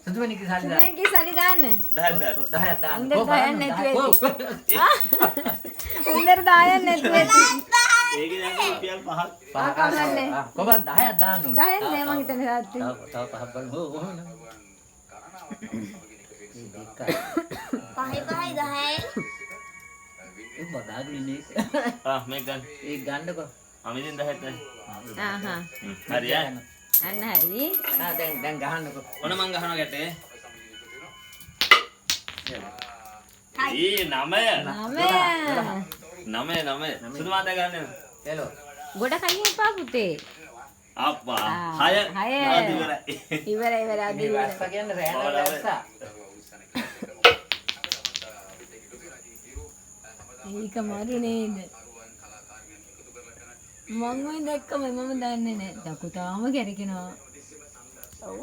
සුදුමනිකේ සල්ලි දාන්න. සුදුමනිකේ සල්ලි දාන්න. 10ක් දාන්න. උන්දර 10ක් නැතුව ඇති. උන්දර 10ක් නැතුව ඇති. ඒකේ දැන් රුපියල් 5ක්. කමන්නේ. කොහොමද 10ක් දාන්න ඕනේ. 10ක් නෑ මං හිතන්නේ තාත්ති. තව 5ක් බලමු. කොහොමද? පහයි 10යි. ඒ බදාගෙන ඉන්නේ. මේක ගන්න. ඒක ගන්නකො. අමිදින් 10ක් දැන්. ආහා. හරි ඈ. අන්න හරි. දැන් ගහන්නකො. ඔන්න මං ගහනවා ගැටේ. ඊ 9. සුදු මාතේ ගන්න. එලෝ. ගොඩ කයින් එපා පුතේ. අප්පා 6. ඉවරයි අද ඉවරයි. වැස්සා කියන්නේ රෑන වැස්සා. ඒක මරු නේද? මං ඔය දැක්කම මම දන්නේ නැහැ. දකු තාම කැරකිනවා. ඔව්.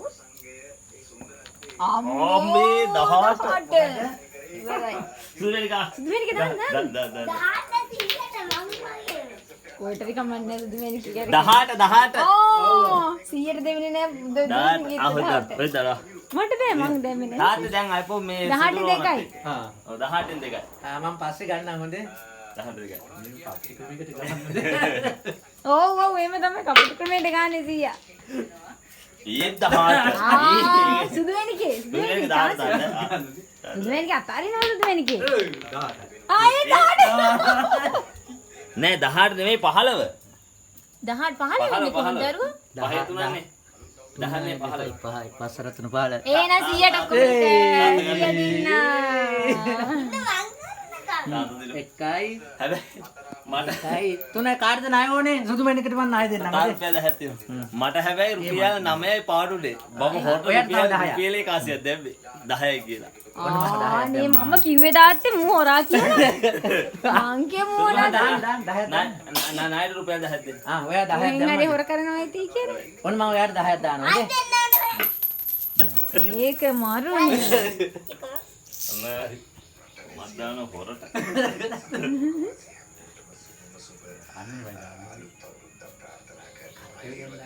අම්මේ 18. ඉවරයි. සුදුමනිකා. සුදුමනිකේ දාන්න. දාන්න. 18 කොයිතරි කමන්නේ සුදුමනිකේ කැරකින. 18. ඕ 100ට දෙවෙනි නෑ ඔය දාලා. මට බෑ මං දැම්මේ නෑ. තාත්තේ දැන් iPhone මේ 18 දෙකයි. හා. ඔව් 18න් 2යි. මම පස්සේ ගන්නම් හොඳේ. 18 2යි. පස්සේ ක්‍රමයකට ගන්න. ඔව් එහෙම තමයි කපුටු ක්‍රමයට ගන්න සීයා. ඊ 18. සුදුමනිකේ සුදුමනිකේ 18. සුදුමනිකේ අතාරිනවා සුදුමනිකේ. 18. ආයේ 18. නෑ 18 නෙමෙයි 15. 15 වෙන්නේ කොහොමද දරුවෝ? 5 තුනනේ. 10නේ 15. 5යි 5 රත්න 15. ඒන 100ට ඔක්කොම එකයි හැබැයි මට එකයි තුනයි කාර්ද ණය ඕනේ සුදුමනිකට මම ණය දෙන්නම්. රුපියල් 70. මට හැබැයි රුපියල් 9යි පාඩුනේ. මම හොට රුපියල් 100ක් දැම්මේ 10යි කියලා. අනේ මම කිව්වේ තාත්තේ මූ හොරා කියලා. මං කියමු දාන්න ඕන. දාන්න 10ක් දාන්න. නායර රුපියල් 10ක් දෙන්න. ඔයා 10ක් මං දැම්මා. හරි හොර කරනවා ඇති කියලා. ඔන්න මම ඔයාට 10ක් දානවා නේ. ඒක මරුනේ. මත් දාන හොරට.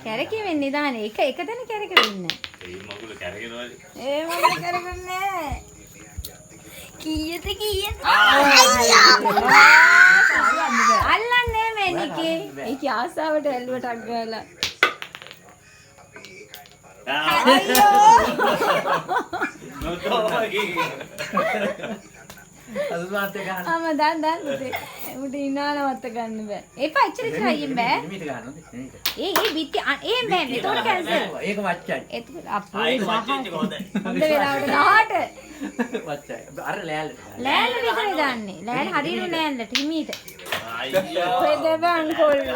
කැරකෙ වෙන්නේ දාන එක තැන කැරකෙ වෙන්නේ. ඒ මගුල කැරගෙනවද? ඒ මම කැරකෙන්නේ. කීයද අල්ලන්නේ මේනිකේ. ඒක ආසාවට ඇල්ලුවටක් ගාලා. නොතෝවගේ. අසුමාත් එක ගන්න. ආම දාන්න පුතේ. උඩ ඉනානවත් ගන්න බෑ. එපා එච්චර ඉස්සරහින් බෑ. නිමිට ගන්න ඕනේ. ඒ බිත්ති ඒ බෑ මෙතන කැන්සල්. ඒක වච්චයි. ඒක අපේ ආයි මච්චෙච්ච කොහොමද? හොඳ වෙලාවට 18. වච්චයි. අර ලෑල්ලට. ලෑල්ල විතරයි දාන්නේ. ලෑල්ල හරියට ලෑල්ලට හිමීට. අයියෝ. ඔය දෙවන් කොල්ල.